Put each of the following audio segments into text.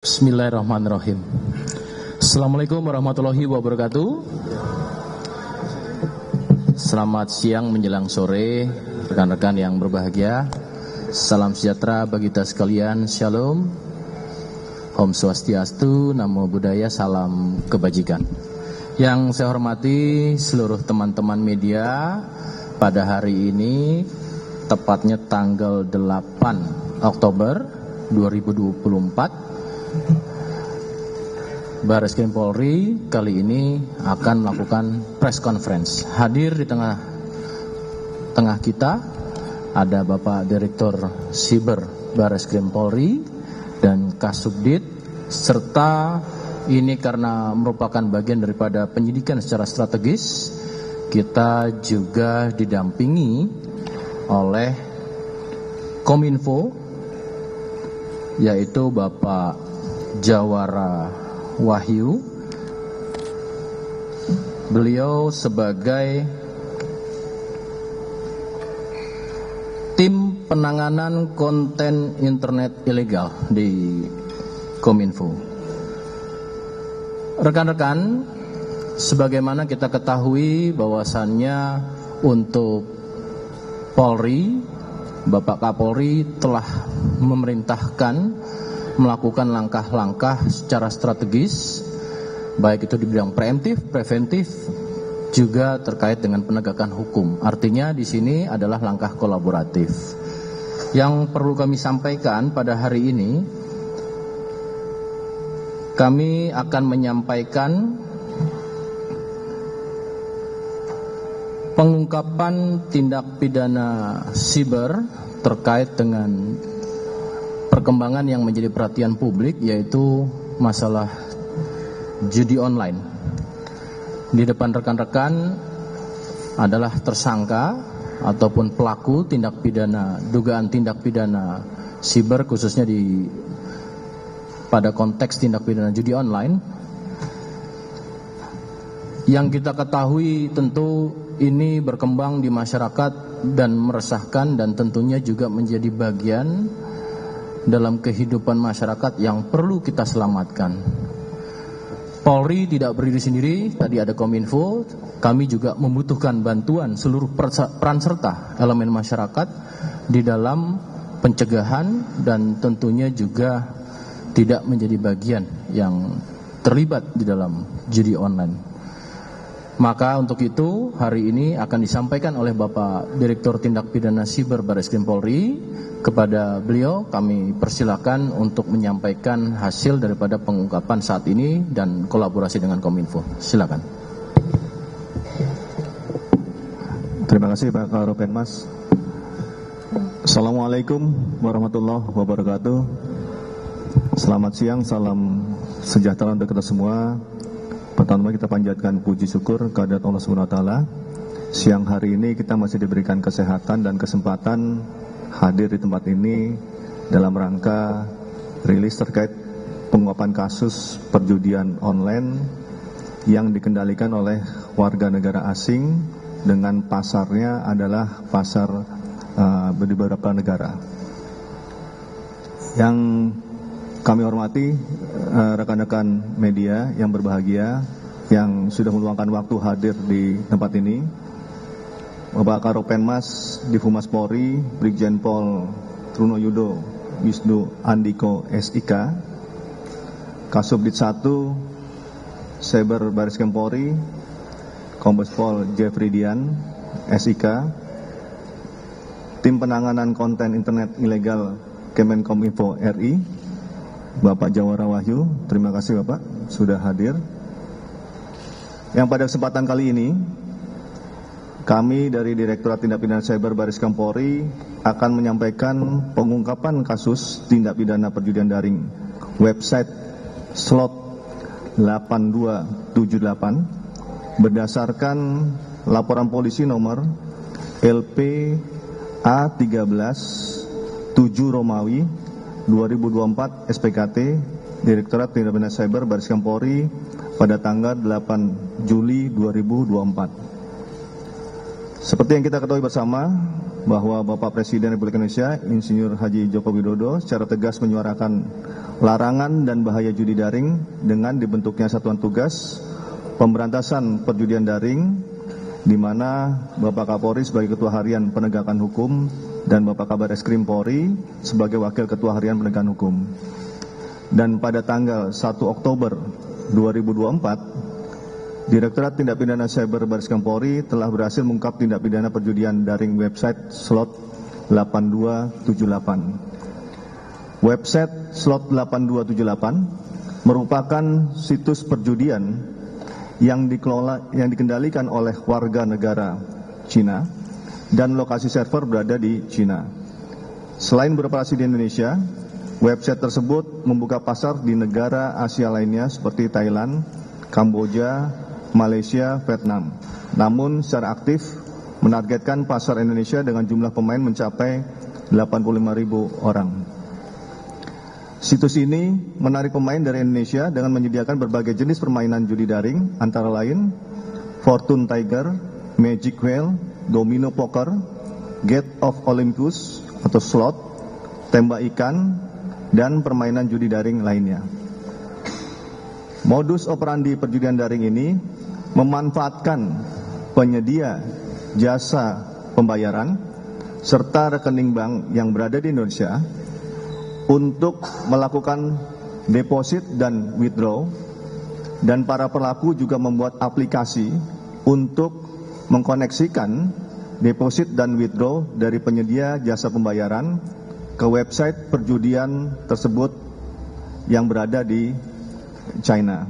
Bismillahirrahmanirrahim. Assalamualaikum warahmatullahi wabarakatuh. Selamat siang menjelang sore, rekan-rekan yang berbahagia. Salam sejahtera bagi kita sekalian. Shalom. Om Swastiastu, Namo Buddhaya, salam kebajikan. Yang saya hormati seluruh teman-teman media, pada hari ini tepatnya tanggal 8 Oktober 2024, Barreskrim Polri kali ini akan melakukan press conference. Hadir di tengah kita ada Bapak Direktur Siber Barreskrim Polri dan Kasubdit, serta ini karena merupakan bagian daripada penyidikan secara strategis, kita juga didampingi oleh Kominfo, yaitu Bapak Jawara Wahyu. Beliau sebagai tim penanganan konten internet ilegal di Kominfo. Rekan-rekan, sebagaimana kita ketahui bahwasannya untuk Polri, Bapak Kapolri telah memerintahkan melakukan langkah-langkah secara strategis, baik itu di bidang preemptif, preventif, juga terkait dengan penegakan hukum. Artinya di sini adalah langkah kolaboratif. Yang perlu kami sampaikan pada hari ini, kami akan menyampaikan pengungkapan tindak pidana siber terkait dengan perkembangan yang menjadi perhatian publik, yaitu masalah judi online. Di depan rekan-rekan adalah tersangka ataupun pelaku tindak pidana, dugaan tindak pidana siber, khususnya pada konteks tindak pidana judi online. Yang kita ketahui tentu ini berkembang di masyarakat dan meresahkan, dan tentunya juga menjadi bagian dalam kehidupan masyarakat yang perlu kita selamatkan. Polri tidak berdiri sendiri, tadi ada Kominfo, kami juga membutuhkan bantuan seluruh peran serta elemen masyarakat di dalam pencegahan dan tentunya juga tidak menjadi bagian yang terlibat di dalam judi online. Maka untuk itu hari ini akan disampaikan oleh Bapak Direktur Tindak Pidana Siber Barreskrim Polri. Kepada beliau kami persilakan untuk menyampaikan hasil daripada pengungkapan saat ini dan kolaborasi dengan Kominfo. Silakan. Terima kasih Pak Karopenmas. Assalamualaikum warahmatullahi wabarakatuh. Selamat siang, salam sejahtera untuk kita semua. Pertama kita panjatkan puji syukur kehadirat Allah SWT. Siang hari ini kita masih diberikan kesehatan dan kesempatan hadir di tempat ini dalam rangka rilis terkait pengungkapan kasus perjudian online yang dikendalikan oleh warga negara asing dengan pasarnya adalah pasar di beberapa negara. Yang kami hormati rekan-rekan media yang berbahagia yang sudah meluangkan waktu hadir di tempat ini. Bapak Karopenmas Divhumas Polri Brigjen Pol Trunoyudo Wisnu Andiko SIK, Kasubdit 1 Siber Barreskrim Polri Kombes Pol Jeffrey Dian SIK, Tim Penanganan Konten Internet Ilegal Kemenkominfo RI, Bapak Jawara Wahyu. Terima kasih Bapak sudah hadir. Yang pada kesempatan kali ini kami dari Direktorat Tindak Pidana Cyber Barreskrim Polri akan menyampaikan pengungkapan kasus tindak pidana perjudian daring website slot 8278 berdasarkan laporan polisi nomor LP A13 7 Romawi 2024 SPKT Direktorat Tindak Pidana Cyber Barreskrim Polri pada tanggal 8 Juli 2024. Seperti yang kita ketahui bersama bahwa Bapak Presiden Republik Indonesia Insinyur Haji Joko Widodo secara tegas menyuarakan larangan dan bahaya judi daring dengan dibentuknya Satuan Tugas Pemberantasan Perjudian Daring, di mana Bapak Kapolri sebagai Ketua Harian Penegakan Hukum dan Bapak Kabar Eskrim Polri sebagai Wakil Ketua Harian Penegakan Hukum. Dan pada tanggal 1 Oktober 2024, Direktorat Tindak Pidana Cyber Barreskrim Polri telah berhasil mengungkap tindak pidana perjudian daring website slot 8278. Website slot 8278 merupakan situs perjudian yang dikendalikan oleh warga negara Cina dan lokasi server berada di Cina. Selain beroperasi di Indonesia, website tersebut membuka pasar di negara Asia lainnya seperti Thailand, Kamboja, Malaysia, Vietnam. Namun secara aktif menargetkan pasar Indonesia dengan jumlah pemain mencapai 85.000 orang. Situs ini menarik pemain dari Indonesia dengan menyediakan berbagai jenis permainan judi daring, antara lain Fortune Tiger, Magic Wheel, Domino Poker, Gate of Olympus atau slot, tembak ikan, dan permainan judi daring lainnya. Modus operandi perjudian daring ini memanfaatkan penyedia jasa pembayaran serta rekening bank yang berada di Indonesia untuk melakukan deposit dan withdraw, dan para pelaku juga membuat aplikasi untuk mengkoneksikan deposit dan withdraw dari penyedia jasa pembayaran ke website perjudian tersebut yang berada di China.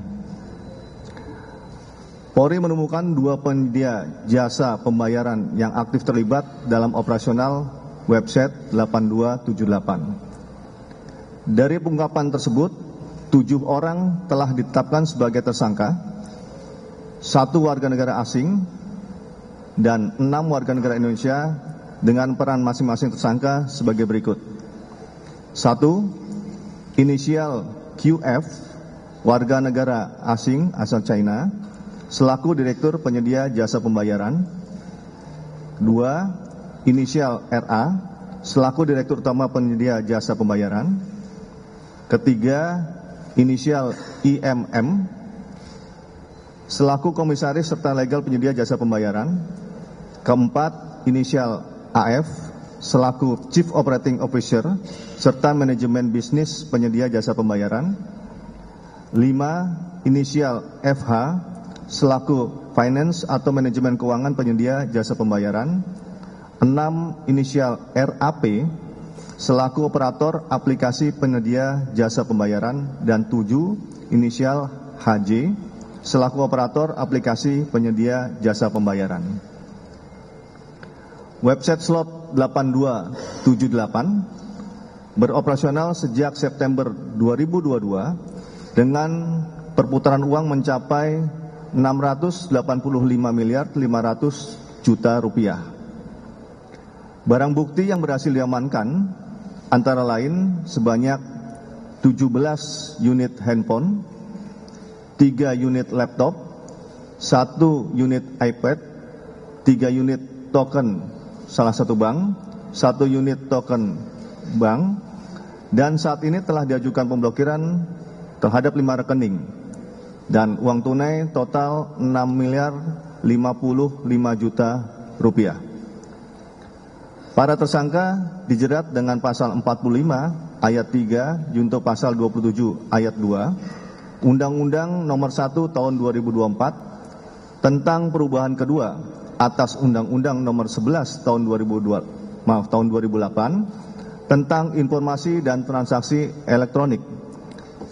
Polri menemukan 2 penyedia jasa pembayaran yang aktif terlibat dalam operasional website 8278. Dari pengungkapan tersebut, 7 orang telah ditetapkan sebagai tersangka, 1 warga negara asing, dan 6 warga negara Indonesia dengan peran masing-masing tersangka sebagai berikut. 1. Inisial QF, warga negara asing asal China, selaku Direktur Penyedia Jasa Pembayaran. 2. Inisial RA, selaku Direktur Utama Penyedia Jasa Pembayaran. 3. Inisial IMM, selaku Komisaris serta Legal Penyedia Jasa Pembayaran. 4. Inisial AF, selaku Chief Operating Officer serta Manajemen Bisnis Penyedia Jasa Pembayaran. 5. Inisial FH, selaku Finance atau Manajemen Keuangan Penyedia Jasa Pembayaran. 6. Inisial RAP, selaku Operator Aplikasi Penyedia Jasa Pembayaran. Dan 7. Inisial HJ, selaku Operator Aplikasi Penyedia Jasa Pembayaran. Website slot 8278 beroperasional sejak September 2022 dengan perputaran uang mencapai 685.500.000.000 rupiah. Barang bukti yang berhasil diamankan antara lain sebanyak 17 unit handphone, 3 unit laptop, 1 unit iPad, 3 unit token salah satu bank, 1 unit token bank, dan saat ini telah diajukan pemblokiran terhadap 5 rekening. Dan uang tunai total 6.055.000.000 rupiah. Para tersangka dijerat dengan pasal 45 ayat 3 junto pasal 27 ayat 2 Undang-Undang Nomor 1 Tahun 2024 tentang perubahan kedua atas Undang-Undang Nomor 11 Tahun 2008 tentang informasi dan transaksi elektronik,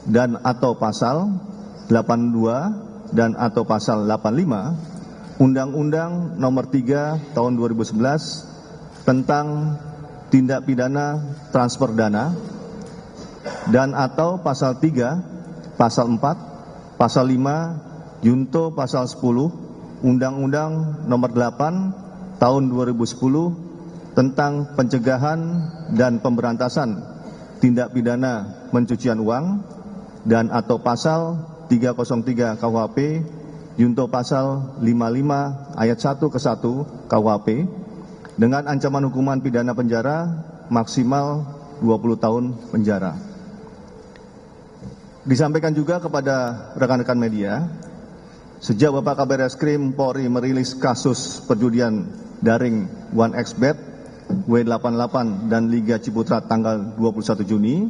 dan atau pasal 82 dan atau pasal 85 Undang-Undang Nomor 3 Tahun 2011 tentang tindak pidana transfer dana, dan atau pasal 3, pasal 4, pasal 5 junto pasal 10 Undang-Undang Nomor 8 Tahun 2010 tentang pencegahan dan pemberantasan tindak pidana pencucian uang, dan atau pasal 303 KUHP junto pasal 55 ayat 1 ke 1 KUHP dengan ancaman hukuman pidana penjara maksimal 20 tahun penjara. Disampaikan juga kepada rekan-rekan media, sejak Bapak Kabar Eskrim Polri merilis kasus perjudian daring 1xBet, W88 dan Liga Ciputra tanggal 21 Juni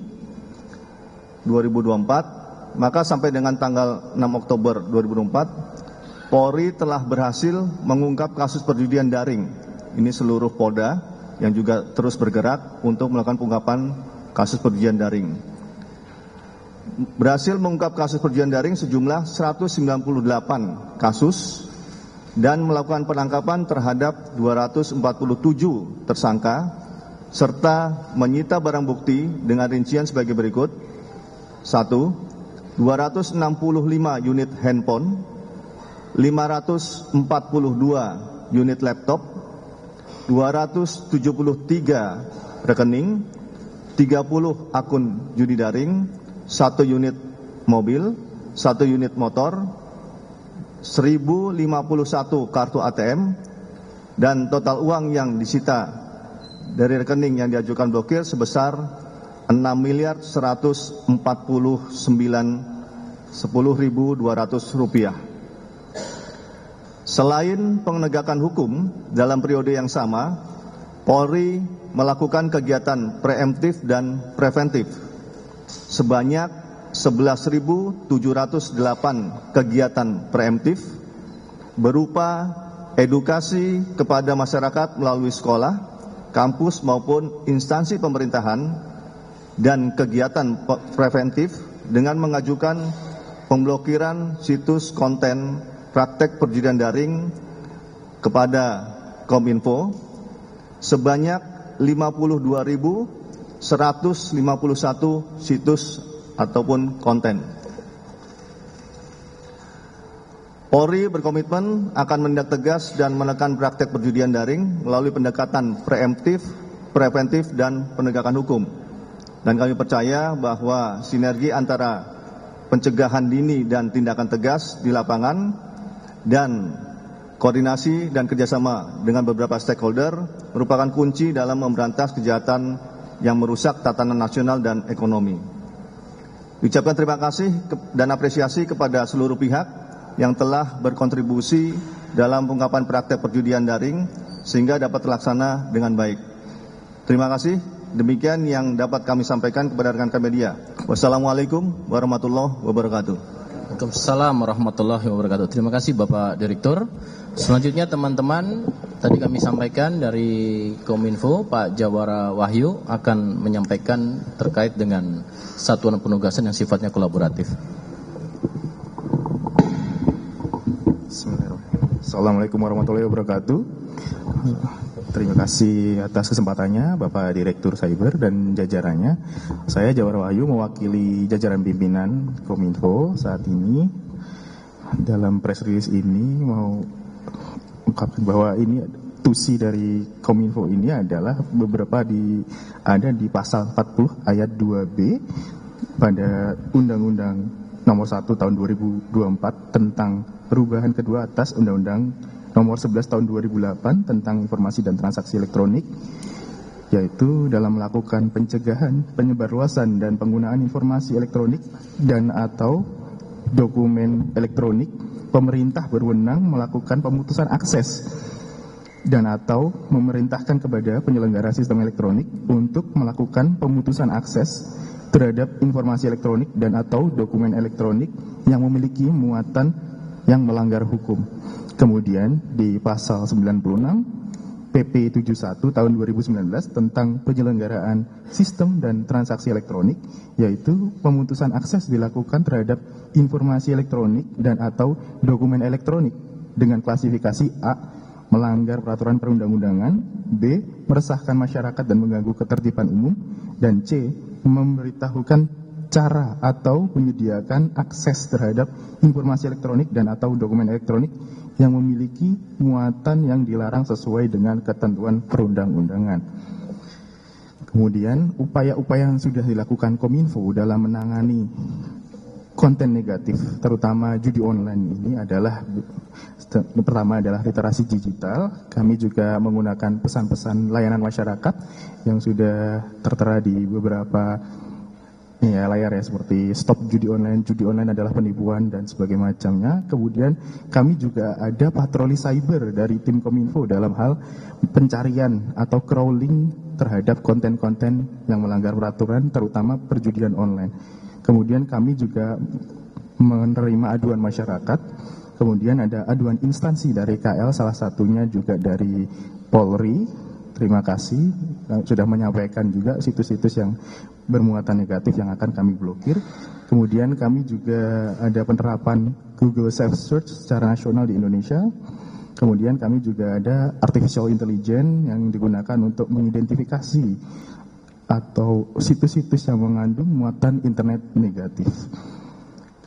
2024, maka sampai dengan tanggal 6 Oktober 2024, Polri telah berhasil mengungkap kasus perjudian daring. Ini seluruh Polda yang juga terus bergerak untuk melakukan pengungkapan kasus perjudian daring. Berhasil mengungkap kasus perjudian daring sejumlah 198 kasus dan melakukan penangkapan terhadap 247 tersangka serta menyita barang bukti dengan rincian sebagai berikut. 1. 265 unit handphone, 542 unit laptop, 273 rekening, 30 akun judi daring, 1 unit mobil, 1 unit motor, 1051 kartu ATM, dan total uang yang disita dari rekening yang diajukan blokir sebesar 6.149.10.200 rupiah. Selain penegakan hukum dalam periode yang sama, Polri melakukan kegiatan preemptif dan preventif sebanyak 11.708 kegiatan preemptif berupa edukasi kepada masyarakat melalui sekolah, kampus maupun instansi pemerintahan, dan kegiatan preventif dengan mengajukan pemblokiran situs konten praktek perjudian daring kepada Kominfo sebanyak 52.151 situs ataupun konten. Polri berkomitmen akan menindak tegas dan menekan praktek perjudian daring melalui pendekatan preemptif, preventif, dan penegakan hukum. Dan kami percaya bahwa sinergi antara pencegahan dini dan tindakan tegas di lapangan dan koordinasi dan kerjasama dengan beberapa stakeholder merupakan kunci dalam memberantas kejahatan yang merusak tatanan nasional dan ekonomi. Ucapkan terima kasih dan apresiasi kepada seluruh pihak yang telah berkontribusi dalam pengungkapan praktek perjudian daring sehingga dapat terlaksana dengan baik. Terima kasih. Demikian yang dapat kami sampaikan kepada rekan-rekan media. Wassalamualaikum warahmatullahi wabarakatuh. Waalaikumsalam warahmatullahi wabarakatuh. Terima kasih Bapak Direktur. Selanjutnya teman-teman, tadi kami sampaikan dari Kominfo, Pak Jawara Wahyu akan menyampaikan terkait dengan satuan penugasan yang sifatnya kolaboratif. Assalamualaikum warahmatullahi wabarakatuh. Terima kasih atas kesempatannya Bapak Direktur Cyber dan jajarannya. Saya Jawara Wahyu mewakili jajaran pimpinan Kominfo saat ini. Dalam press release ini mau ungkapkan bahwa ini tusi dari Kominfo ini adalah beberapa ada di pasal 40 ayat 2B pada Undang-Undang Nomor 1 Tahun 2024 tentang perubahan kedua atas Undang-Undang Nomor 11 Tahun 2008 tentang informasi dan transaksi elektronik, yaitu dalam melakukan pencegahan, penyebarluasan dan penggunaan informasi elektronik dan atau dokumen elektronik, pemerintah berwenang melakukan pemutusan akses dan atau memerintahkan kepada penyelenggara sistem elektronik untuk melakukan pemutusan akses terhadap informasi elektronik dan atau dokumen elektronik yang memiliki muatan yang melanggar hukum. Kemudian di pasal 96 PP 71 tahun 2019 tentang penyelenggaraan sistem dan transaksi elektronik, yaitu pemutusan akses dilakukan terhadap informasi elektronik dan atau dokumen elektronik dengan klasifikasi A, melanggar peraturan perundang-undangan, B, meresahkan masyarakat dan mengganggu ketertiban umum, dan C, memberitahukan cara atau menyediakan akses terhadap informasi elektronik dan atau dokumen elektronik yang memiliki muatan yang dilarang sesuai dengan ketentuan perundang-undangan. Kemudian upaya-upaya yang sudah dilakukan Kominfo dalam menangani konten negatif, terutama judi online ini adalah pertama adalah literasi digital. Kami juga menggunakan pesan-pesan layanan masyarakat yang sudah tertera di beberapa layar ya, seperti stop judi online adalah penipuan dan sebagainya macamnya. Kemudian kami juga ada patroli cyber dari tim Kominfo dalam hal pencarian atau crawling terhadap konten-konten yang melanggar peraturan, terutama perjudian online. Kemudian kami juga menerima aduan masyarakat. Kemudian ada aduan instansi dari KL, salah satunya juga dari Polri. Terima kasih sudah menyampaikan juga situs-situs yang bermuatan negatif yang akan kami blokir. Kemudian kami juga ada penerapan Google Safe Search secara nasional di Indonesia. Kemudian kami juga ada artificial intelligence yang digunakan untuk mengidentifikasi atau situs-situs yang mengandung muatan internet negatif.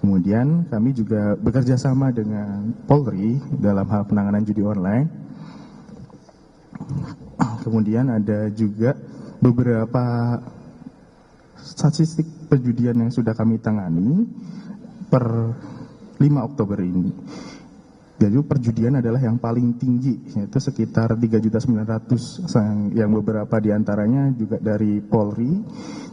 Kemudian kami juga bekerja sama dengan Polri dalam hal penanganan judi online. Kemudian ada juga beberapa statistik perjudian yang sudah kami tangani per 5 Oktober ini. Jadi perjudian adalah yang paling tinggi, yaitu sekitar 3.900.000 yang beberapa diantaranya juga dari Polri.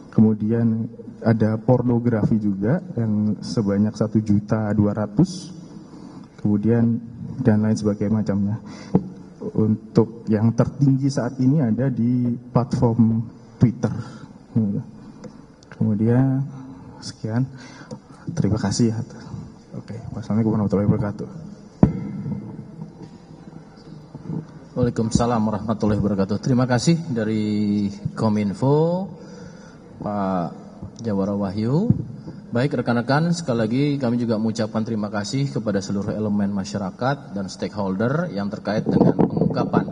Kemudian ada pornografi juga yang sebanyak 1.200.000. Kemudian dan lain sebagainya macamnya. Untuk yang tertinggi saat ini ada di platform Twitter. Kemudian sekian, terima kasih. Oke, wassalamualaikum warahmatullahi wabarakatuh. Waalaikumsalam warahmatullahi wabarakatuh. Terima kasih dari Kominfo, Pak Jawara Wahyu. Baik rekan-rekan, sekali lagi kami juga mengucapkan terima kasih kepada seluruh elemen masyarakat dan stakeholder yang terkait dengan pengungkapan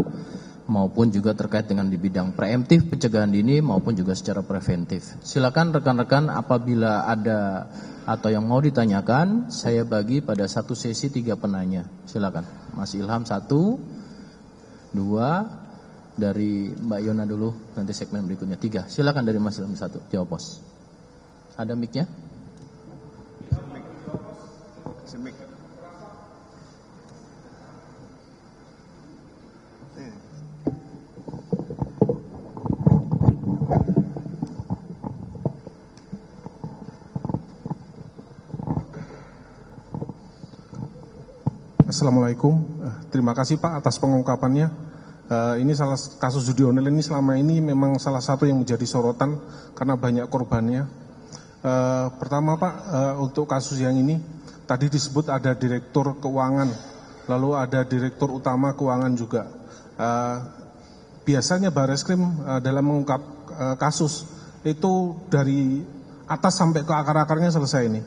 maupun juga terkait dengan di bidang preemptif, pencegahan dini maupun juga secara preventif. Silakan rekan-rekan apabila ada atau yang mau ditanyakan, saya bagi pada satu sesi 3 penanya. Silakan. Mas Ilham 1, 2, dari Mbak Yona dulu, nanti segmen berikutnya 3. Silakan dari Mas Ilham 1, jawab bos. Ada mic-nya? Assalamualaikum, terima kasih Pak atas pengungkapannya. Ini kasus judi online ini selama ini memang salah satu yang menjadi sorotan karena banyak korbannya. Pertama Pak, untuk kasus yang ini tadi disebut ada direktur keuangan, lalu ada direktur utama keuangan juga. Biasanya Barreskrim dalam mengungkap kasus itu dari atas sampai ke akar-akarnya selesai ini.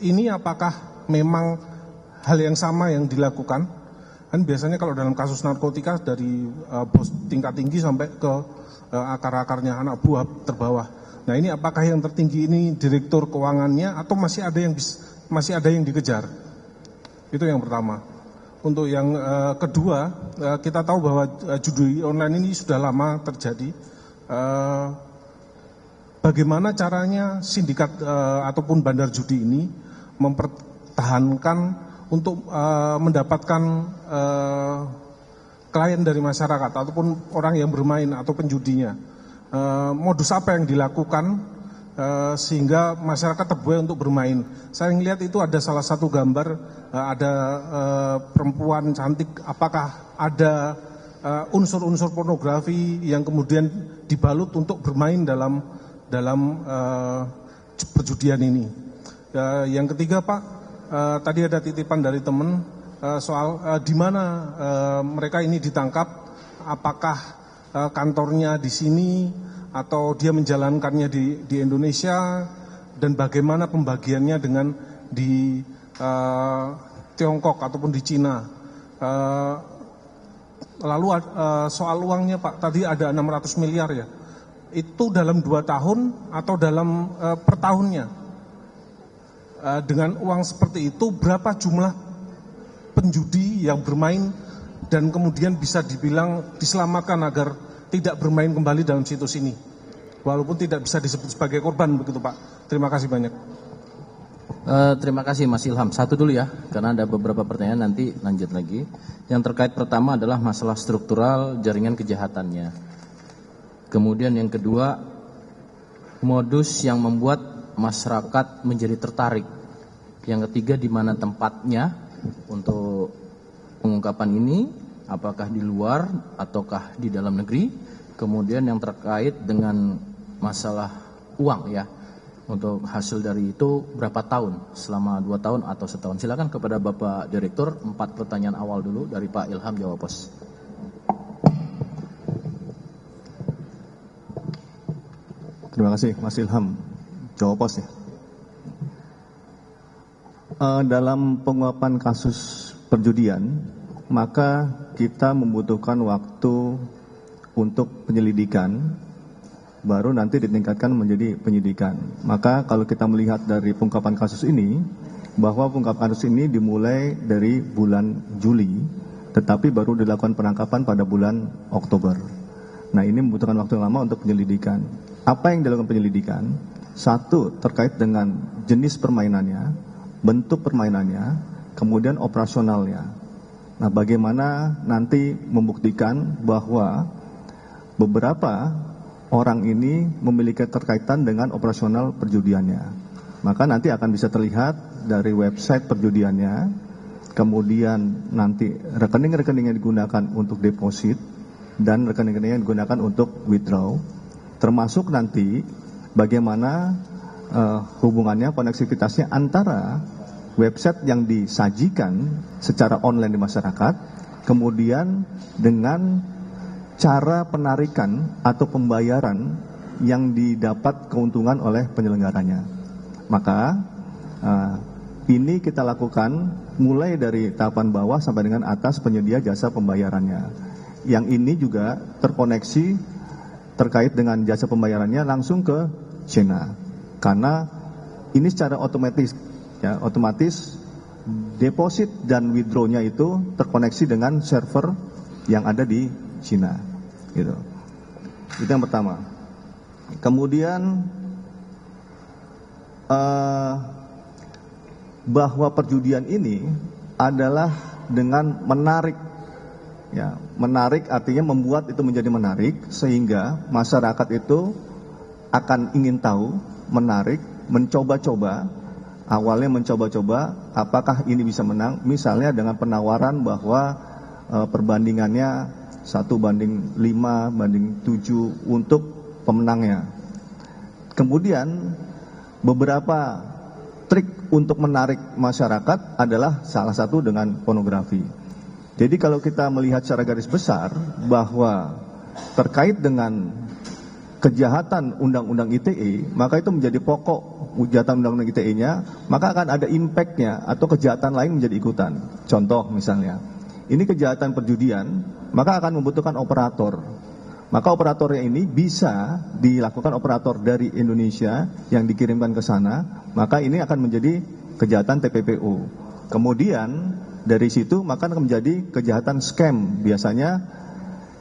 Ini apakah memang hal yang sama yang dilakukan? Kan biasanya kalau dalam kasus narkotika dari bos tingkat tinggi sampai ke akar-akarnya anak buah terbawah. Nah ini apakah yang tertinggi ini direktur keuangannya atau masih ada yang dikejar? Itu yang pertama. Untuk yang kedua, kita tahu bahwa judi online ini sudah lama terjadi. Bagaimana caranya sindikat ataupun bandar judi ini mempertahankan untuk mendapatkan klien dari masyarakat ataupun orang yang bermain atau penjudinya. Modus apa yang dilakukan sehingga masyarakat terbuai untuk bermain. Saya melihat itu ada salah satu gambar, ada perempuan cantik, apakah ada unsur-unsur pornografi yang kemudian dibalut untuk bermain dalam perjudian ini. Yang ketiga Pak, tadi ada titipan dari teman soal di mana mereka ini ditangkap, apakah kantornya di sini atau dia menjalankannya di Indonesia, dan bagaimana pembagiannya dengan di Tiongkok ataupun di Cina. Lalu soal uangnya Pak, tadi ada 600 miliar ya, itu dalam 2 tahun atau dalam per tahunnya? Dengan uang seperti itu berapa jumlah penjudi yang bermain dan kemudian bisa dibilang diselamatkan agar tidak bermain kembali dalam situs ini, walaupun tidak bisa disebut sebagai korban, begitu Pak. Terima kasih banyak. Terima kasih Mas Ilham. Satu dulu ya, karena ada beberapa pertanyaan, nanti lanjut lagi. Yang terkait pertama adalah masalah struktural jaringan kejahatannya. Kemudian yang kedua, modus yang membuat masyarakat menjadi tertarik. Yang ketiga, di mana tempatnya untuk pengungkapan ini, apakah di luar ataukah di dalam negeri. Kemudian yang terkait dengan masalah uang ya, untuk hasil dari itu berapa tahun, selama 2 tahun atau setahun. Silakan kepada Bapak Direktur, 4 pertanyaan awal dulu dari Pak Ilham, jawab pos. Terima kasih Mas Ilham, jawab pos ya. Dalam penguapan kasus perjudian, maka kita membutuhkan waktu untuk penyelidikan, baru nanti ditingkatkan menjadi penyidikan. Maka kalau kita melihat dari pengungkapan kasus ini, bahwa pengungkapan kasus ini dimulai dari bulan Juli, tetapi baru dilakukan penangkapan pada bulan Oktober. Nah, ini membutuhkan waktu yang lama untuk penyelidikan. Apa yang dilakukan penyelidikan? Satu, terkait dengan jenis permainannya, bentuk permainannya, kemudian operasionalnya. Nah, bagaimana nanti membuktikan bahwa beberapa orang ini memiliki keterkaitan dengan operasional perjudiannya. Maka nanti akan bisa terlihat dari website perjudiannya, kemudian nanti rekening-rekening yang digunakan untuk deposit, dan rekening-rekening yang digunakan untuk withdraw, termasuk nanti bagaimana hubungannya, koneksivitasnya antara website yang disajikan secara online di masyarakat, kemudian dengan cara penarikan atau pembayaran yang didapat keuntungan oleh penyelenggaranya. Maka ini kita lakukan mulai dari tahapan bawah sampai dengan atas penyedia jasa pembayarannya. Yang ini juga terkoneksi terkait dengan jasa pembayarannya langsung ke China. Karena ini secara otomatis ya, otomatis deposit dan withdraw-nya itu terkoneksi dengan server yang ada di Cina, gitu. Itu yang pertama. Kemudian bahwa perjudian ini adalah dengan menarik, ya, menarik artinya membuat itu menjadi menarik sehingga masyarakat itu akan ingin tahu, menarik, mencoba-coba. Awalnya mencoba-coba apakah ini bisa menang, misalnya dengan penawaran bahwa perbandingannya 1:5:7 untuk pemenangnya. Kemudian beberapa trik untuk menarik masyarakat adalah salah satu dengan pornografi. Jadi kalau kita melihat secara garis besar bahwa terkait dengan kejahatan Undang-Undang ITE, maka itu menjadi pokok kejahatan Undang-Undang ITE-nya, maka akan ada impact-nya atau kejahatan lain menjadi ikutan. Contoh misalnya, ini kejahatan perjudian, maka akan membutuhkan operator. Maka operatornya ini bisa dilakukan operator dari Indonesia yang dikirimkan ke sana, maka ini akan menjadi kejahatan TPPO. Kemudian dari situ maka akan menjadi kejahatan scam. Biasanya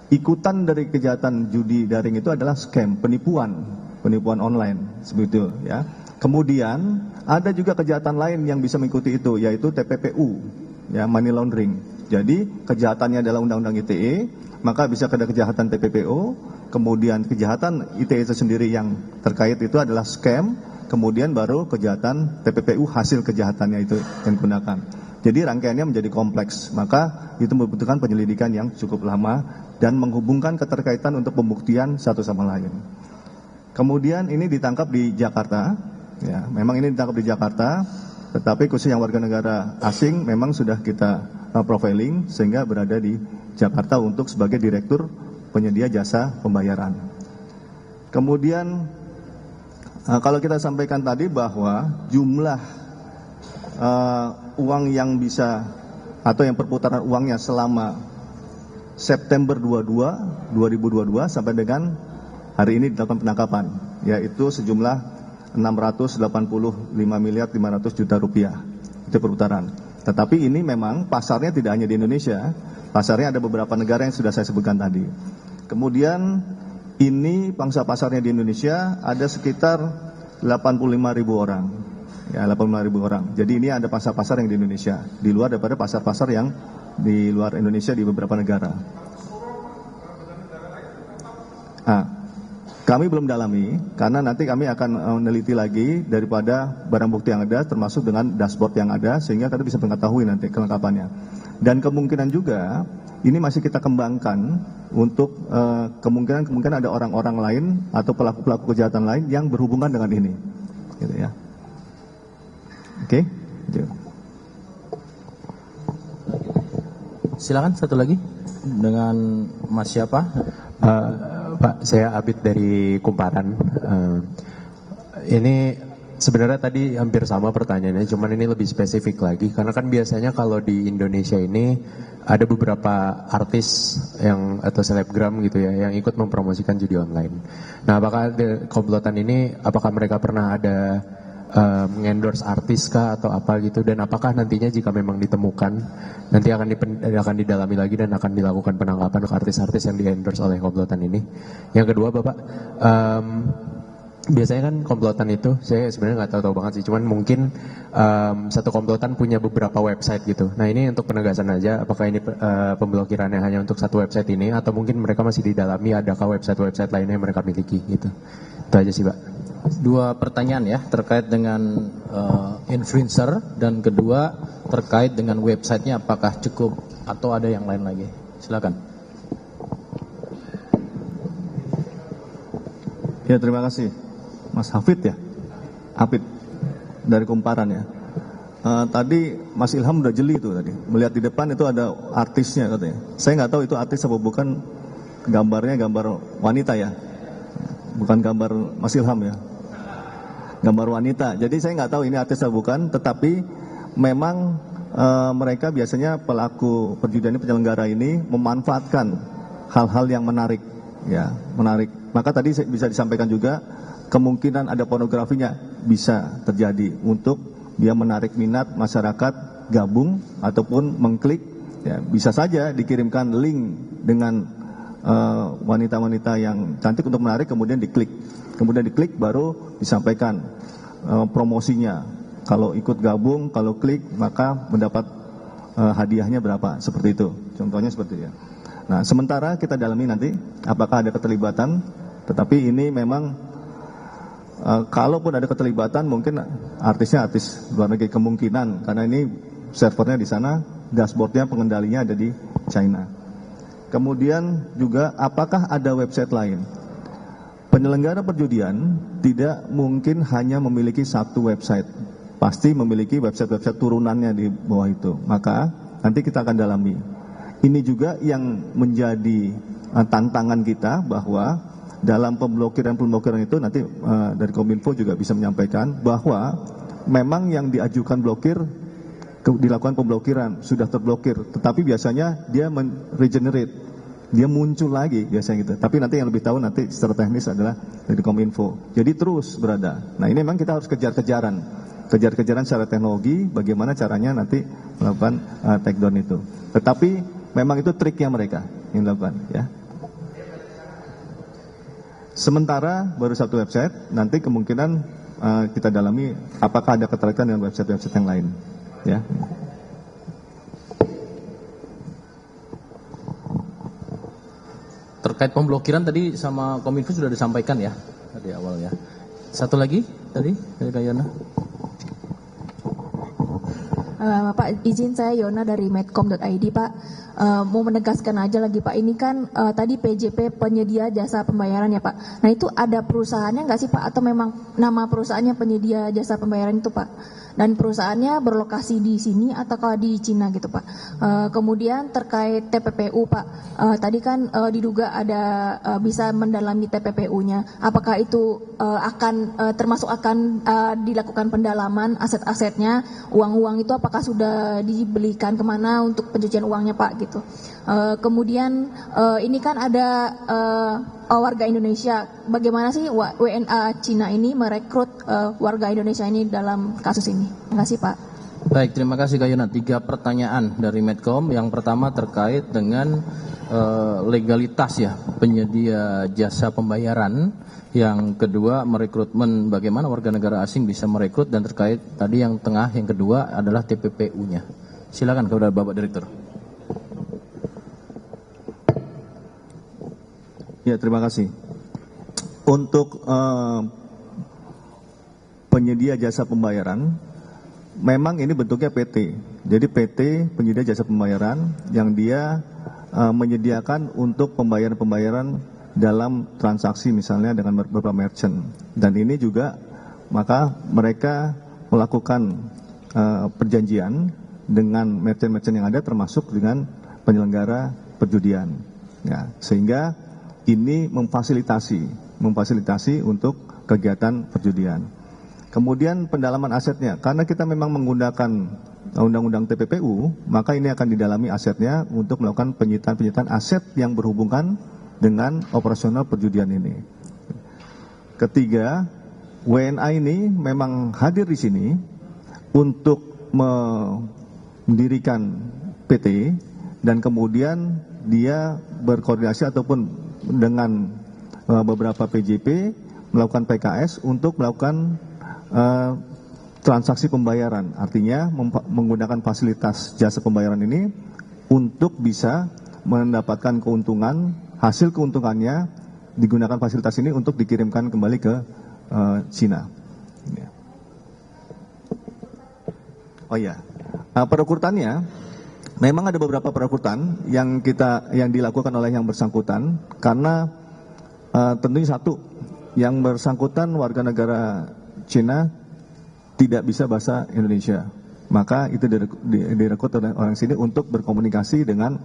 ikutan dari kejahatan judi daring itu adalah scam, penipuan online, seperti itu ya. Kemudian ada juga kejahatan lain yang bisa mengikuti itu, yaitu TPPU, ya, money laundering. Jadi kejahatannya adalah Undang-Undang ITE, maka bisa ada kejahatan TPPO, kemudian kejahatan ITE itu sendiri yang terkait itu adalah scam, kemudian baru kejahatan TPPU hasil kejahatannya itu yang digunakan. Jadi rangkaiannya menjadi kompleks, maka itu membutuhkan penyelidikan yang cukup lama dan menghubungkan keterkaitan untuk pembuktian satu sama lain. Kemudian ini ditangkap di Jakarta, ya, memang ini ditangkap di Jakarta, tetapi khusus yang warga negara asing memang sudah kita profiling sehingga berada di Jakarta untuk sebagai direktur penyedia jasa pembayaran. Kemudian kalau kita sampaikan tadi bahwa jumlah uang yang bisa atau yang perputaran uangnya selama September 2022 sampai dengan hari ini dilakukan penangkapan, yaitu sejumlah 685.500.000.000 rupiah itu perputaran. Tetapi ini memang pasarnya tidak hanya di Indonesia, pasarnya ada beberapa negara yang sudah saya sebutkan tadi. Kemudian ini pangsa pasarnya di Indonesia ada sekitar 85.000 orang. ya 85.000 orang. Jadi ini ada pasar-pasar yang di Indonesia, di luar daripada pasar-pasar yang di luar Indonesia di beberapa negara. Kami belum dalami, karena nanti kami akan meneliti lagi daripada barang bukti yang ada, termasuk dengan dashboard yang ada, sehingga kita bisa mengetahui nanti kelengkapannya. Dan kemungkinan juga, ini masih kita kembangkan untuk kemungkinan ada orang-orang lain atau pelaku-pelaku kejahatan lain yang berhubungan dengan ini. Gitu ya. Oke? Silakan satu lagi dengan Mas siapa? Pak, saya Abid dari Kumparan. Ini sebenarnya tadi hampir sama pertanyaannya, cuman ini lebih spesifik lagi. Karena kan biasanya kalau di Indonesia ini ada beberapa artis yang atau selebgram gitu ya, yang ikut mempromosikan judi online. Nah, apakah komplotan ini, apakah mereka pernah ada mengendorse artis kah atau apa gitu, dan apakah nantinya jika memang ditemukan nanti akan didalami lagi dan akan dilakukan penangkapan ke artis-artis yang di-endorse oleh komplotan ini. Yang kedua Bapak, biasanya kan komplotan itu saya sebenarnya nggak tahu banget sih, cuman mungkin satu komplotan punya beberapa website gitu. Nah, ini untuk penegasan aja, apakah ini pemblokirannya hanya untuk satu website ini atau mungkin mereka masih didalami adakah website-website lainnya yang mereka miliki gitu. Itu aja sih Pak. Dua pertanyaan ya, terkait dengan influencer, dan kedua terkait dengan websitenya apakah cukup atau ada yang lain lagi. Silakan. Ya, terima kasih Mas Hafid ya, Hafid dari Kumparan ya. Tadi Mas Ilham udah jeli tuh tadi, melihat di depan itu ada artisnya katanya. Saya nggak tahu itu artis apa bukan, gambarnya gambar wanita ya, bukan gambar Mas Ilham ya, gambar wanita. Jadi saya nggak tahu ini artis atau bukan, tetapi memang mereka biasanya pelaku perjudian ini, penyelenggara ini memanfaatkan hal-hal yang menarik, ya menarik. Maka tadi bisa disampaikan juga kemungkinan ada pornografinya bisa terjadi untuk dia menarik minat masyarakat gabung ataupun mengklik. Ya, bisa saja dikirimkan link dengan wanita-wanita yang cantik untuk menarik, kemudian diklik baru disampaikan promosinya. Kalau ikut gabung, kalau klik maka mendapat hadiahnya berapa, seperti itu. Contohnya seperti itu. Nah, sementara kita dalami nanti apakah ada keterlibatan, tetapi ini memang kalaupun ada keterlibatan mungkin artisnya artis luar negeri kemungkinan, karena ini servernya di sana, dashboardnya pengendalinya ada di China. Kemudian juga apakah ada website lain? Penyelenggara perjudian tidak mungkin hanya memiliki satu website, pasti memiliki website-website turunannya di bawah itu. Maka nanti kita akan dalami. Ini juga yang menjadi tantangan kita, bahwa dalam pemblokiran itu nanti dari Kominfo juga bisa menyampaikan bahwa memang yang diajukan blokir dilakukan pemblokiran, sudah terblokir, tetapi biasanya dia regenerate, dia muncul lagi biasanya gitu. Tapi nanti yang lebih tahu nanti secara teknis adalah dari Kominfo. Jadi terus berada. Nah, ini memang kita harus kejar-kejaran secara teknologi, bagaimana caranya nanti melakukan takedown itu. Tetapi memang itu triknya mereka yang dilakukan ya. Sementara baru satu website, nanti kemungkinan kita dalami apakah ada keterkaitan dengan website-website yang lain ya. Terkait pemblokiran tadi sama Kominfo sudah disampaikan ya tadi awal ya. Satu lagi tadi dari Kak Yona. Pak, izin saya Yona dari medcom.id Pak. Mau menegaskan aja lagi Pak, ini kan tadi PJP penyedia jasa pembayaran ya Pak. Nah, itu ada perusahaannya nggak sih Pak, atau memang nama perusahaannya penyedia jasa pembayaran itu Pak? Dan perusahaannya berlokasi di sini atau di Cina gitu Pak. Kemudian terkait TPPU Pak, tadi kan diduga ada bisa mendalami TPPU-nya. Apakah itu akan termasuk akan dilakukan pendalaman aset-asetnya, uang-uang itu apakah sudah dibelikan kemana untuk pencucian uangnya Pak gitu. Kemudian ini kan ada warga Indonesia, bagaimana sih WNA Cina ini merekrut warga Indonesia ini dalam kasus ini? Terima kasih Pak. Baik, terima kasih Kak Yona. 3 pertanyaan dari Medcom. Yang pertama terkait dengan legalitas ya penyedia jasa pembayaran. Yang kedua merekrutmen, bagaimana warga negara asing bisa merekrut, dan terkait tadi yang tengah, yang kedua adalah TPPU-nya. Silakan kepada Bapak Direktur. Ya, terima kasih. Untuk penyedia jasa pembayaran, memang ini bentuknya PT. Jadi PT penyedia jasa pembayaran yang dia menyediakan untuk pembayaran-pembayaran dalam transaksi misalnya dengan beberapa merchant. Dan ini juga maka mereka melakukan perjanjian dengan merchant-merchant yang ada, termasuk dengan penyelenggara perjudian. Ya, sehingga ini memfasilitasi untuk kegiatan perjudian. Kemudian pendalaman asetnya, karena kita memang menggunakan undang-undang TPPU, maka ini akan didalami asetnya untuk melakukan penyitaan aset yang berhubungan dengan operasional perjudian ini. Ketiga, WNA ini memang hadir di sini untuk mendirikan PT, dan kemudian dia berkoordinasi ataupun dengan beberapa PJP melakukan PKS untuk melakukan transaksi pembayaran. Artinya menggunakan fasilitas jasa pembayaran ini untuk bisa mendapatkan keuntungan, hasil keuntungannya digunakan fasilitas ini untuk dikirimkan kembali ke Cina. Oh ya, perekrutannya memang ada beberapa perekrutan yang dilakukan oleh yang bersangkutan, karena tentunya satu, yang bersangkutan warga negara Cina tidak bisa bahasa Indonesia, maka itu direkrut oleh orang sini untuk berkomunikasi dengan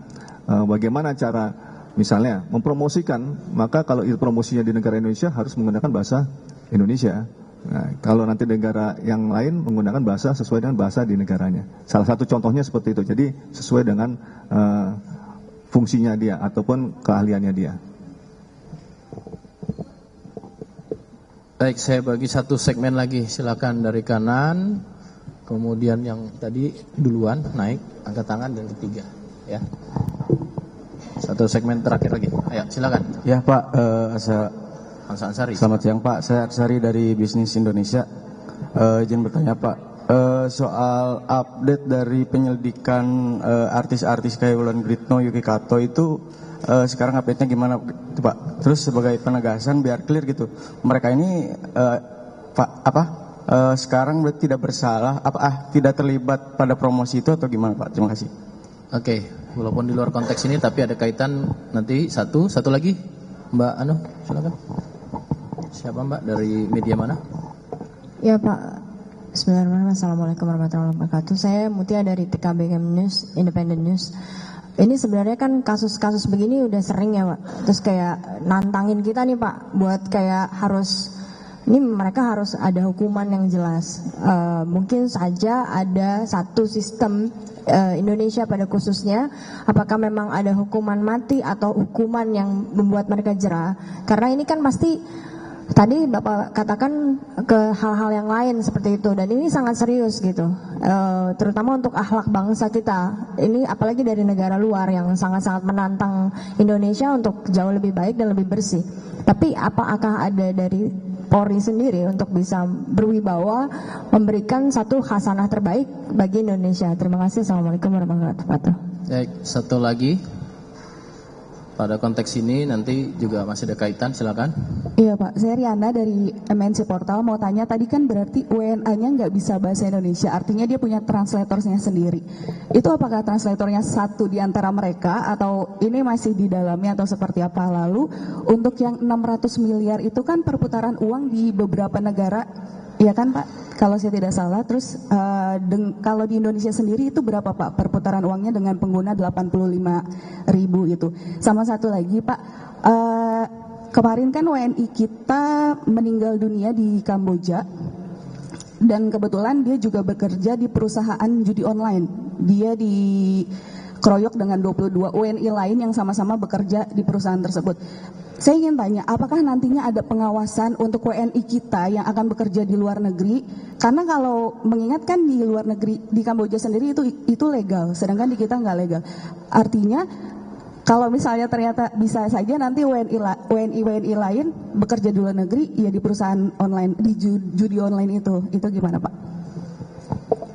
bagaimana cara misalnya mempromosikan. Maka kalau promosinya di negara Indonesia harus menggunakan bahasa Indonesia. Nah, kalau nanti negara yang lain menggunakan bahasa sesuai dengan bahasa di negaranya. Salah satu contohnya seperti itu. Jadi sesuai dengan fungsinya dia ataupun keahliannya dia. Baik, saya bagi satu segmen lagi. Silakan dari kanan, kemudian yang tadi duluan naik, angkat tangan, dan ketiga. Ya. Satu segmen terakhir lagi. Ayo, silakan. Ya Pak, Ansari. Selamat siang Pak, saya Arsari dari Bisnis Indonesia. Izin bertanya Pak, soal update dari penyelidikan artis-artis kayak Wulan Guritno, Yuki Kato itu sekarang update-nya gimana Pak? Terus sebagai penegasan biar clear gitu, mereka ini sekarang berarti tidak bersalah, tidak terlibat pada promosi itu atau gimana Pak? Terima kasih. Oke, walaupun di luar konteks ini tapi ada kaitan nanti satu lagi, Mbak Anu, silakan. Siapa Mbak, dari media mana? Ya Pak, Bismillahirrahmanirrahim. Assalamualaikum warahmatullahi wabarakatuh. Saya Mutia dari TKBM News, Independent News. Ini sebenarnya kan kasus-kasus begini udah sering ya Pak. Terus kayak nantangin kita nih Pak, buat kayak ini mereka harus ada hukuman yang jelas. Mungkin saja ada satu sistem Indonesia pada khususnya, apakah memang ada hukuman mati atau hukuman yang membuat mereka jera. Karena ini kan pasti tadi Bapak katakan ke hal-hal yang lain seperti itu, dan ini sangat serius gitu, terutama untuk akhlak bangsa kita. Ini apalagi dari negara luar yang sangat-sangat menantang Indonesia untuk jauh lebih baik dan lebih bersih. Tapi apakah ada dari Polri sendiri untuk bisa berwibawa memberikan satu khasanah terbaik bagi Indonesia? Terima kasih. Assalamualaikum warahmatullahi wabarakatuh. Baik, satu lagi. Pada konteks ini nanti juga masih ada kaitan, silakan. Iya Pak, saya Riana dari MNC Portal mau tanya, tadi kan berarti WNA-nya nggak bisa bahasa Indonesia, artinya dia punya translatornya sendiri. Itu apakah translatornya satu di antara mereka atau ini masih di dalamnya atau seperti apa? Lalu untuk yang 600 miliar itu kan perputaran uang di beberapa negara, iya kan Pak? Kalau saya tidak salah, terus kalau di Indonesia sendiri itu berapa Pak perputaran uangnya dengan pengguna 85.000 itu? Sama satu lagi Pak, kemarin kan WNI kita meninggal dunia di Kamboja, dan kebetulan dia juga bekerja di perusahaan judi online. Dia dikeroyok dengan 22 WNI lain yang sama-sama bekerja di perusahaan tersebut. Saya ingin tanya, apakah nantinya ada pengawasan untuk WNI kita yang akan bekerja di luar negeri? Karena kalau mengingatkan di luar negeri, di Kamboja sendiri itu legal, sedangkan di kita nggak legal. Artinya, kalau misalnya ternyata bisa saja nanti WNI lain bekerja di luar negeri, ya di perusahaan online, di judi online itu gimana Pak?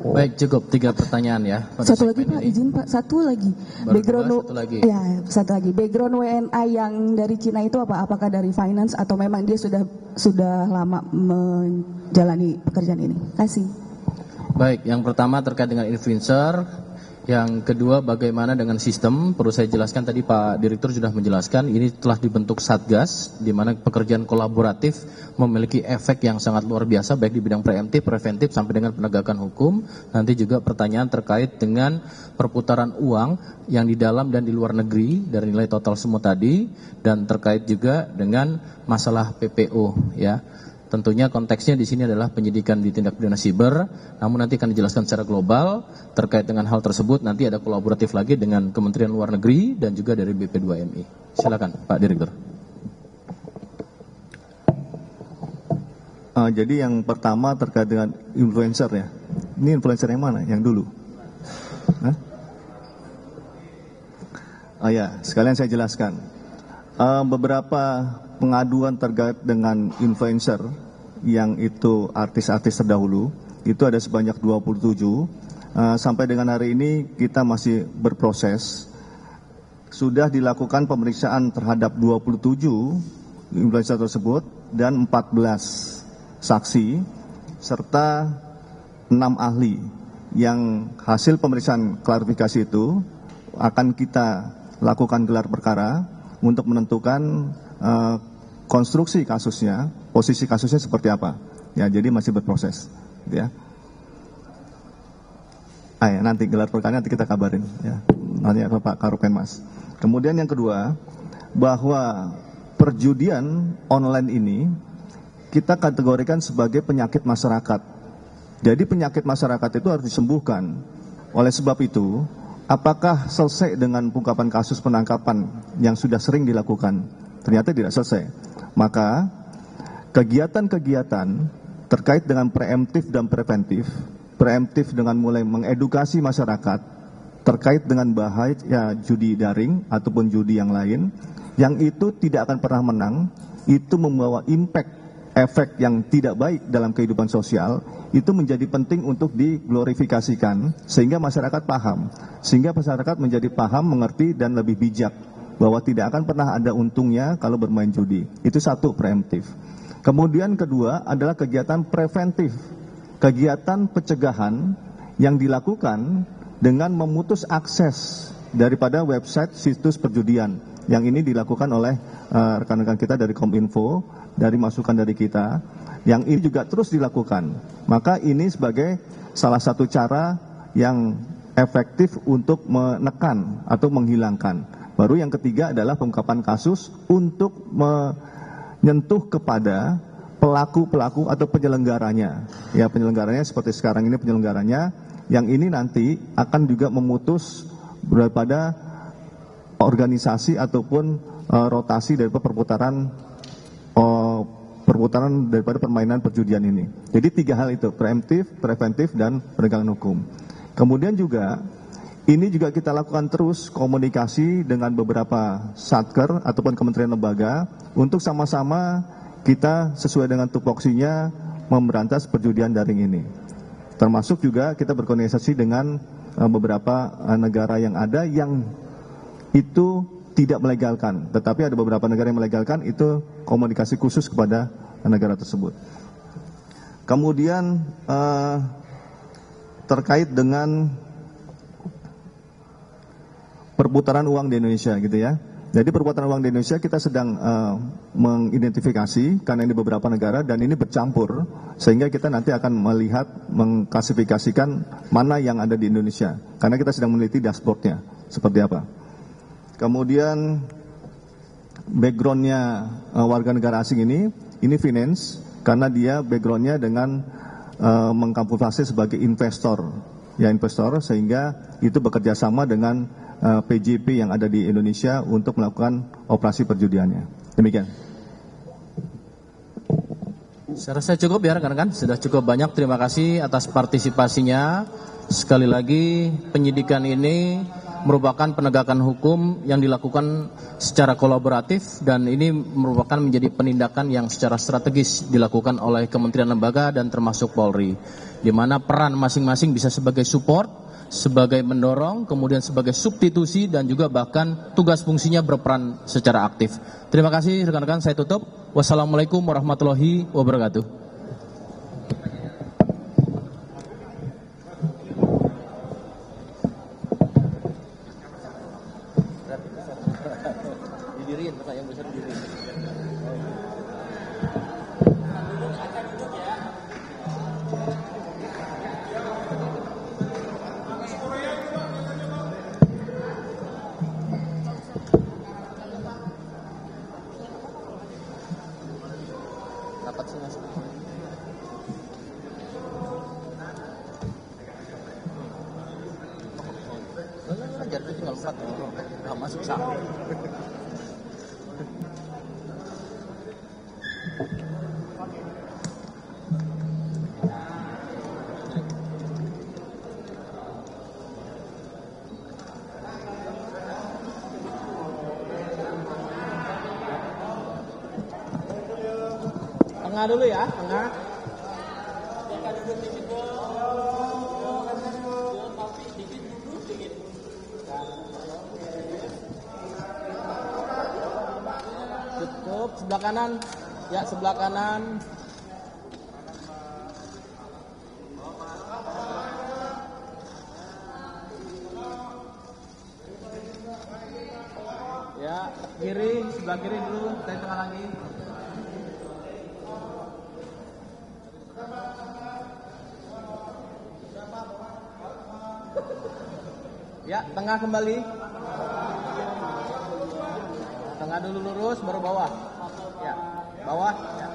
Baik, cukup 3 pertanyaan ya. Satu lagi Pak, izin Pak, satu lagi. Satu lagi. Ya, satu lagi. Background WNA yang dari Cina itu apa? Apakah dari finance atau memang dia sudah lama menjalani pekerjaan ini? Terima kasih. Baik, yang pertama terkait dengan influencer. Yang kedua, bagaimana dengan sistem? Perlu saya jelaskan, tadi Pak Direktur sudah menjelaskan, ini telah dibentuk Satgas, di mana pekerjaan kolaboratif memiliki efek yang sangat luar biasa, baik di bidang preemptif, preventif, sampai dengan penegakan hukum. Nanti juga pertanyaan terkait dengan perputaran uang yang di dalam dan di luar negeri, dari nilai total semua tadi, dan terkait juga dengan masalah PPO, ya. Tentunya konteksnya di sini adalah penyidikan di tindak pidana siber, namun nanti akan dijelaskan secara global terkait dengan hal tersebut. Nanti ada kolaboratif lagi dengan Kementerian Luar Negeri dan juga dari BP2MI. Silakan Pak Direktur. Jadi yang pertama terkait dengan influencer ya. Ini influencer yang mana? Yang dulu? Ya, sekalian saya jelaskan. Beberapa pengaduan terkait dengan influencer yang itu artis-artis terdahulu itu ada sebanyak 27. Sampai dengan hari ini kita masih berproses. Sudah dilakukan pemeriksaan terhadap 27 influencer tersebut dan 14 saksi serta 6 ahli yang hasil pemeriksaan klarifikasi itu akan kita lakukan gelar perkara untuk menentukan konstruksi kasusnya, posisi kasusnya seperti apa. Ya, jadi masih berproses, ya. Ya, nanti gelar perkara nanti kita kabarin, ya. Nanti Pak Karopenmas. Kemudian yang kedua, bahwa perjudian online ini kita kategorikan sebagai penyakit masyarakat. Jadi penyakit masyarakat itu harus disembuhkan. Oleh sebab itu, apakah selesai dengan pengungkapan kasus penangkapan yang sudah sering dilakukan? Ternyata tidak selesai. Maka kegiatan-kegiatan terkait dengan preemptif dan preventif dengan mulai mengedukasi masyarakat terkait dengan bahaya judi daring ataupun judi yang lain, yang itu tidak akan pernah menang, itu membawa efek yang tidak baik dalam kehidupan sosial, itu menjadi penting untuk diglorifikasikan sehingga masyarakat paham, sehingga masyarakat menjadi paham, mengerti dan lebih bijak bahwa tidak akan pernah ada untungnya kalau bermain judi. Itu satu, preemptif. Kemudian kedua adalah kegiatan preventif, kegiatan pencegahan yang dilakukan dengan memutus akses daripada website situs perjudian. Yang ini dilakukan oleh rekan-rekan kita dari Kominfo, dari masukan dari kita, yang ini juga terus dilakukan. Maka ini sebagai salah satu cara yang efektif untuk menekan atau menghilangkan. Baru yang ketiga adalah pengungkapan kasus untuk menyentuh kepada pelaku-pelaku atau penyelenggaranya. Ya, penyelenggaranya seperti sekarang ini penyelenggaranya, yang ini nanti akan juga memutus daripada organisasi ataupun rotasi dari perputaran daripada permainan perjudian ini. Jadi 3 hal itu, preemptif, preventif, dan penegakan hukum. Kemudian juga ini juga kita lakukan terus komunikasi dengan beberapa satker ataupun kementerian lembaga untuk sama-sama kita sesuai dengan tupoksinya memberantas perjudian daring ini. Termasuk juga kita berkoordinasi dengan beberapa negara yang ada yang itu tidak melegalkan, tetapi ada beberapa negara yang melegalkan, itu komunikasi khusus kepada negara tersebut. Kemudian terkait dengan perputaran uang di Indonesia gitu ya. Jadi perputaran uang di Indonesia kita sedang mengidentifikasi karena ini beberapa negara dan ini bercampur, sehingga kita nanti akan melihat mengklasifikasikan mana yang ada di Indonesia karena kita sedang meneliti dashboardnya seperti apa. Kemudian backgroundnya warga negara asing ini finance karena dia backgroundnya dengan mengkamuflase sebagai investor, ya investor, sehingga itu bekerja sama dengan PJP yang ada di Indonesia untuk melakukan operasi perjudiannya. Demikian. Saya rasa cukup ya rekan-rekan, sudah cukup banyak. Terima kasih atas partisipasinya. Sekali lagi, penyidikan ini merupakan penegakan hukum yang dilakukan secara kolaboratif dan ini merupakan menjadi penindakan yang secara strategis dilakukan oleh Kementerian Lembaga dan termasuk Polri, di mana peran masing-masing bisa sebagai support, sebagai mendorong, kemudian sebagai substitusi dan juga bahkan tugas fungsinya berperan secara aktif. Terima kasih rekan-rekan, saya tutup. Wassalamualaikum warahmatullahi wabarakatuh. Tengah dulu ya, tengah. Cukup, sebelah kanan. Ya, sebelah kanan. Ya, kiri, sebelah kiri dulu, saya tengah lagi. Ya, tengah kembali. Tengah dulu lurus, baru bawah. Ya, bawah. Ya.